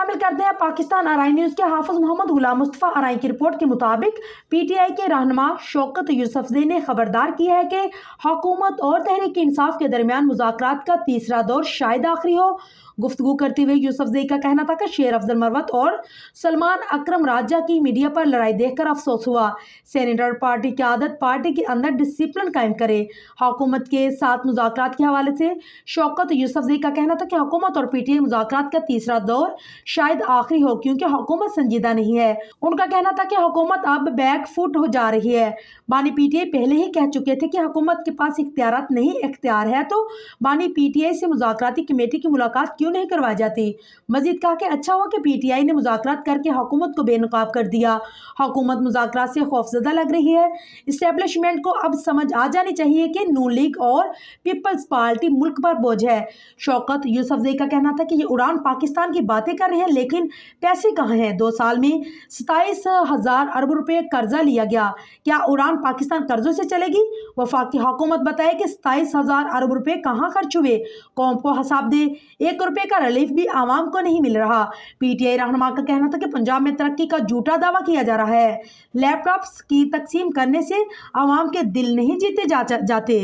शामिल करते हैं पाकिस्तान अराई न्यूज के हाफिज मोहम्मद गुलाम मुस्तफा अराई की रिपोर्ट के मुताबिक पीटीआई के रहनुमा शौकत यूसुफजई ने खबरदार किया है कि हुकूमत और तहरीक इंसाफ के दरमियान मुज़ाकरात का तीसरा दौर शायद आखिरी हो। गुफ्तगू करते हुए यूसुफजई का कहना था कि शेर अफजल मरवत और सलमान अकरम राजा की मीडिया पर लड़ाई देखकर अफसोस हुआ। सेनेटर पार्टी की आदत पार्टी के अंदर डिसिप्लिन कायम करे। हुकूमत के साथ मुज़ाकरात के हवाले से शौकत यूसुफजई का कहना था कि हुकूमत और पीटीआई मुज़ाकरात का तीसरा दौर शायद आखिरी हो, क्योंकि हुकूमत संजीदा नहीं है। उनका कहना था कि हुकूमत अब बैक फुट हो जा रही है। बानी पीटीआई पहले ही कह चुके थे कि हुकूमत के पास इख्तियारात नहीं, इख्तियार है तो बानी पीटीआई से मुज़ाकराती कमेटी की मुलाकात क्यों नहीं करवाई जाती। मजीद कहा कि अच्छा हुआ कि पीटीआई ने मुज़ाकरात करके हुकूमत को बेनकाब कर दिया। हुकूमत मुज़ाकरात से खौफजदा लग रही है। इस्टेब्लिशमेंट को अब समझ आ जानी चाहिए कि नून लीग और पीपल्स पार्टी मुल्क पर बोझ है। शौकत यूसुफजई का कहना था कि ये उड़ान पाकिस्तान की बातें कर रहे हैं, लेकिन पैसे कहाँ हैं। 2 साल में 27,000 अरब रुपए कर्जा लिया गया, क्या उड़ान पाकिस्तान कर्जों से चलेगी। वफाकी हुकूमत बताए कि 27,000 अरब रुपए कहाँ खर्च हुए, कौम को हिसाब दे। 1 रुपए का रिलीफ भी आवाम को नहीं मिल रहा। पीटीआई रहनुमा का कहना था कि पंजाब में तरक्की का झूठा दावा किया जा रहा है। लैपटॉप्स की तकसीम करने से आवाम के दिल नहीं जीते जाते।